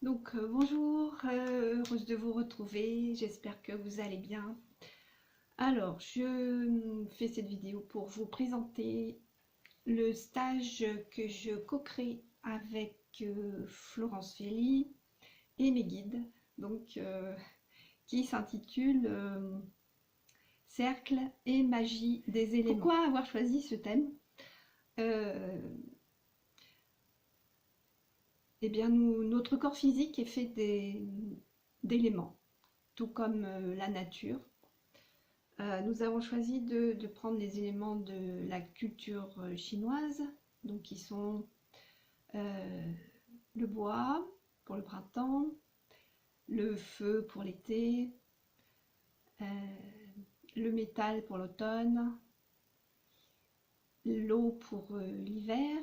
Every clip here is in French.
Bonjour, heureuse de vous retrouver, j'espère que vous allez bien. Alors, je fais cette vidéo pour vous présenter le stage que je co-crée avec Florence Fely et mes guides, qui s'intitule Cercle et magie des éléments. Pourquoi avoir choisi ce thème? Eh bien, notre corps physique est fait d'éléments, tout comme la nature. Nous avons choisi de prendre les éléments de la culture chinoise, donc qui sont le bois pour le printemps, le feu pour l'été, le métal pour l'automne, l'eau pour l'hiver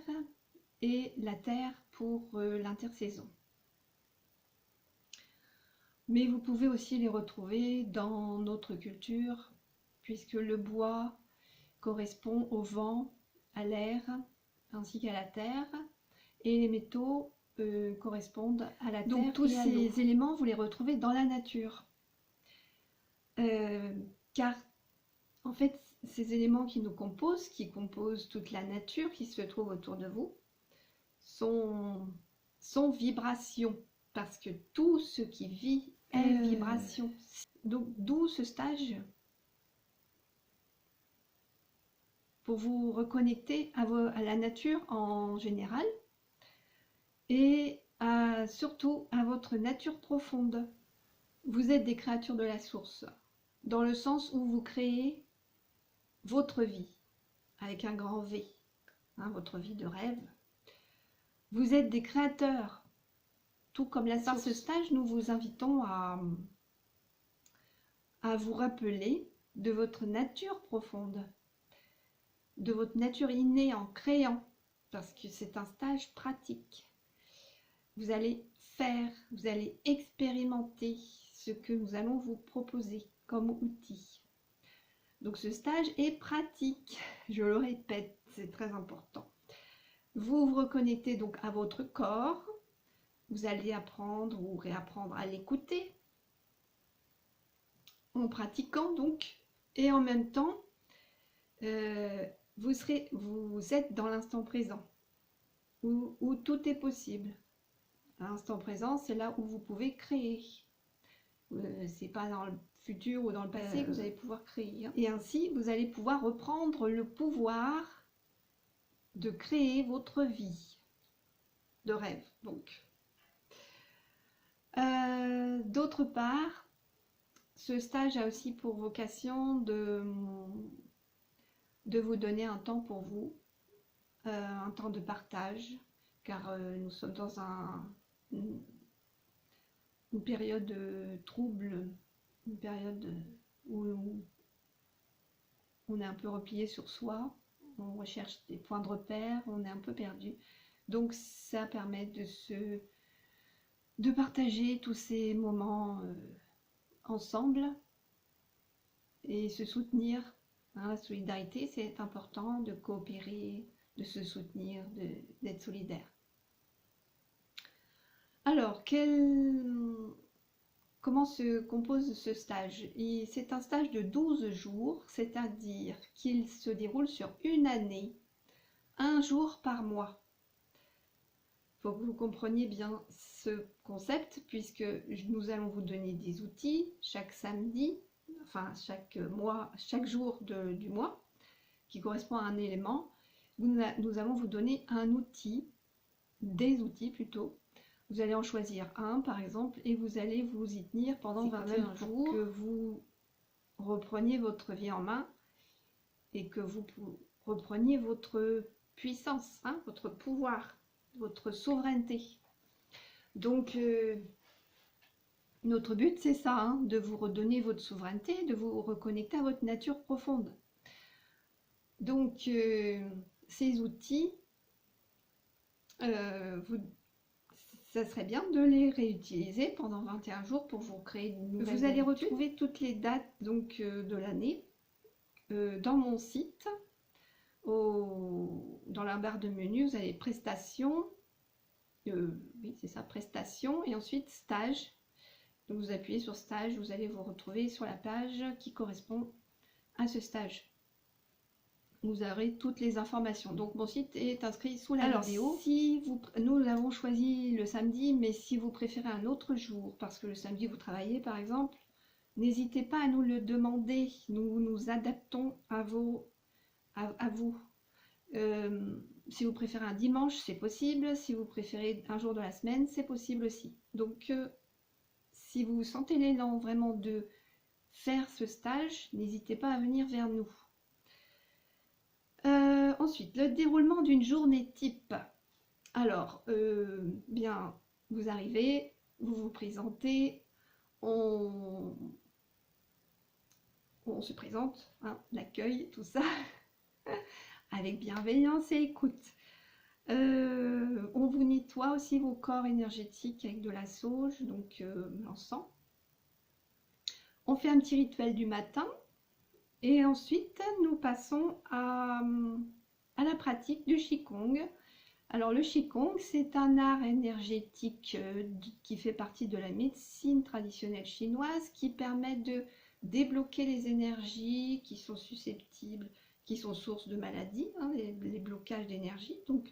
et la terre pour l'intersaison. Mais vous pouvez aussi les retrouver dans notre culture, puisque le bois correspond au vent, à l'air, ainsi qu'à la terre, et les métaux correspondent à la terre. Donc tous ces éléments, vous les retrouvez dans la nature. Car en fait, ces éléments qui nous composent, qui composent toute la nature qui se trouve autour de vous, sont vibrations, parce que tout ce qui vit est vibration. Donc d'où ce stage pour vous reconnecter à la nature en général et surtout à votre nature profonde. Vous êtes des créatures de la source, dans le sens où vous créez votre vie, avec un grand V, votre vie de rêve. Vous êtes des créateurs, tout comme la source. Par ce stage, nous vous invitons à vous rappeler de votre nature profonde, de votre nature innée en créant, parce que c'est un stage pratique. Vous allez faire, vous allez expérimenter ce que nous allons vous proposer comme outil. Donc ce stage est pratique, je le répète, c'est très important. Vous vous reconnectez donc à votre corps, vous allez apprendre ou réapprendre à l'écouter, en pratiquant donc, et en même temps, vous êtes dans l'instant présent, où tout est possible. L'instant présent, c'est là où vous pouvez créer. C'est pas dans le futur ou dans le passé que vous allez pouvoir créer. Et ainsi, vous allez pouvoir reprendre le pouvoir de créer votre vie de rêve. Donc, d'autre part, ce stage a aussi pour vocation de vous donner un temps pour vous, un temps de partage, car nous sommes dans une période trouble, une période où on est un peu replié sur soi, on recherche des points de repère, on est un peu perdu. Donc ça permet de partager tous ces moments ensemble et se soutenir. La solidarité, c'est important de coopérer, de se soutenir, d'être solidaire. Alors, comment se compose ce stage? C'est un stage de 12 jours, c'est-à-dire qu'il se déroule sur une année, un jour par mois. Il faut que vous compreniez bien ce concept, puisque nous allons vous donner des outils chaque samedi, enfin chaque jour du mois, qui correspond à un élément. Nous allons vous donner un outil, des outils plutôt. Vous allez en choisir un par exemple et vous allez vous y tenir pendant 21 jours pour que vous repreniez votre vie en main et que vous repreniez votre puissance, votre pouvoir, votre souveraineté. Donc notre but c'est ça, de vous redonner votre souveraineté, de vous reconnecter à votre nature profonde. Donc ces outils, ça serait bien de les réutiliser pendant 21 jours pour vous créer une nouvelle habitude. Vous allez retrouver toutes les dates donc, de l'année dans mon site. Dans la barre de menu, vous avez prestations, oui, c'est ça, prestation, et ensuite stage. Donc vous appuyez sur stage, vous allez vous retrouver sur la page qui correspond à ce stage. Vous aurez toutes les informations. Donc mon site est inscrit sous la vidéo. Si nous avons choisi le samedi, mais si vous préférez un autre jour, parce que le samedi vous travaillez par exemple, n'hésitez pas à nous le demander. Nous nous adaptons à vous. Si vous préférez un dimanche, c'est possible. Si vous préférez un jour de la semaine, c'est possible aussi. Donc si vous sentez l'élan vraiment de faire ce stage, n'hésitez pas à venir vers nous. Ensuite, le déroulement d'une journée type. Alors, bien, vous arrivez, vous vous présentez, on se présente, hein, l'accueil, tout ça, avec bienveillance et écoute. On vous nettoie aussi vos corps énergétiques avec de la sauge, donc l'encens. On fait un petit rituel du matin. Et ensuite, nous passons à la pratique du Qigong. Alors, le Qigong, c'est un art énergétique qui fait partie de la médecine traditionnelle chinoise qui permet de débloquer les énergies qui sont susceptibles, qui sont source de maladies, hein, les blocages d'énergie. Donc,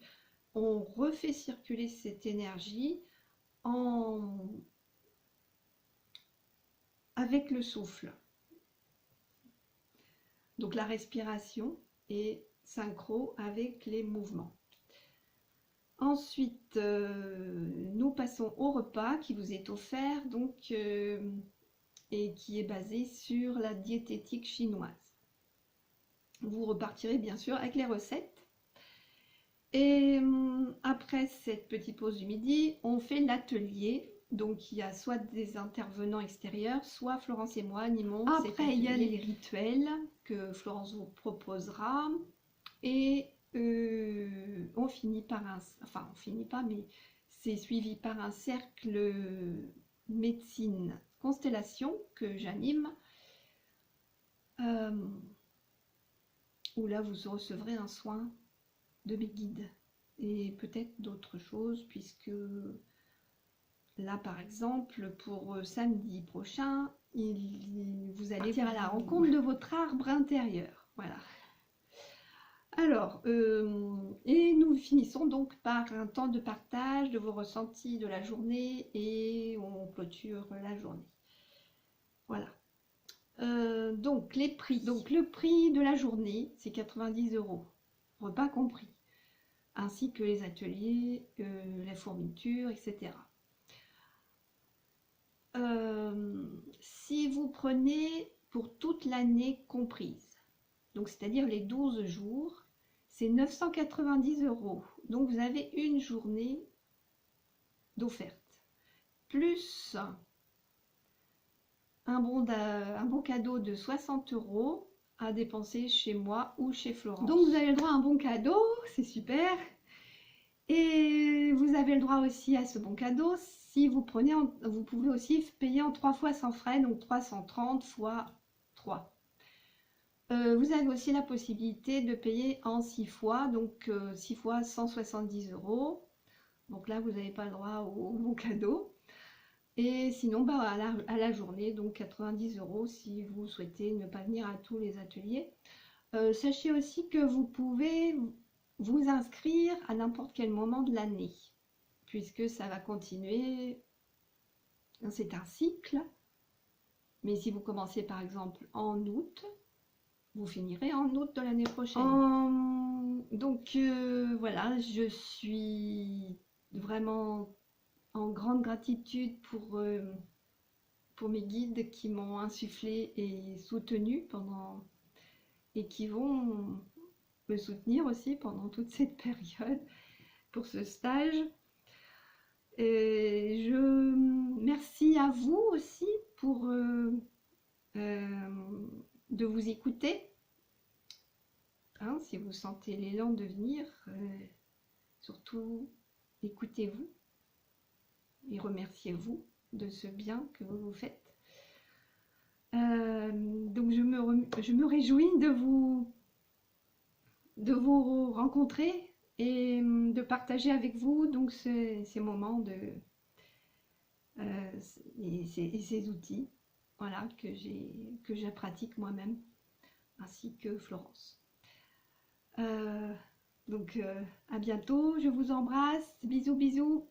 on refait circuler cette énergie avec le souffle. Donc la respiration est synchro avec les mouvements. Ensuite, nous passons au repas qui vous est offert donc, et qui est basé sur la diététique chinoise. Vous repartirez bien sûr avec les recettes. Et après cette petite pause du midi, on fait l'atelier. Donc il y a soit des intervenants extérieurs, soit Florence et moi animons. Après il y a les rituels que Florence vous proposera. Et on finit par un... Enfin on finit pas, mais c'est suivi par un cercle médecine constellation que j'anime. Où là vous recevrez un soin de mes guides. Et peut-être d'autres choses puisque... Là, par exemple, pour samedi prochain, vous allez partir à la rencontre de votre arbre intérieur. Voilà. Alors, et nous finissons donc par un temps de partage de vos ressentis de la journée et on clôture la journée. Voilà. Donc, les prix. Donc, le prix de la journée, c'est 90 €, repas compris, ainsi que les ateliers, la fourniture, etc. Si vous prenez pour toute l'année comprise, donc c'est-à-dire les 12 jours, c'est 990 €. Donc vous avez une journée d'offerte, plus un bon cadeau de 60 € à dépenser chez moi ou chez Florence. Donc vous avez le droit à un bon cadeau, c'est super. Et vous avez le droit aussi à ce bon cadeau. Si vous prenez, vous pouvez aussi payer en 3 fois sans frais, donc 330 fois 3. Vous avez aussi la possibilité de payer en 6 fois, donc 6 fois 170 €. Donc là, vous n'avez pas le droit au bon cadeau. Et sinon, bah, à la journée, donc 90 € si vous souhaitez ne pas venir à tous les ateliers. Sachez aussi que vous pouvez vous inscrire à n'importe quel moment de l'année, puisque ça va continuer, c'est un cycle, mais si vous commencez par exemple en août, vous finirez en août de l'année prochaine. Donc voilà, je suis vraiment en grande gratitude pour mes guides qui m'ont insufflé et soutenu pendant, et qui vont me soutenir aussi pendant toute cette période pour ce stage. Et merci à vous aussi pour de vous écouter. Hein, si vous sentez l'élan de venir, surtout écoutez-vous et remerciez-vous de ce bien que vous vous faites. Donc je me réjouis de vous rencontrer et de partager avec vous donc ces moments et ces outils, voilà, que je pratique moi-même, ainsi que Florence. Donc à bientôt, je vous embrasse, bisous bisous.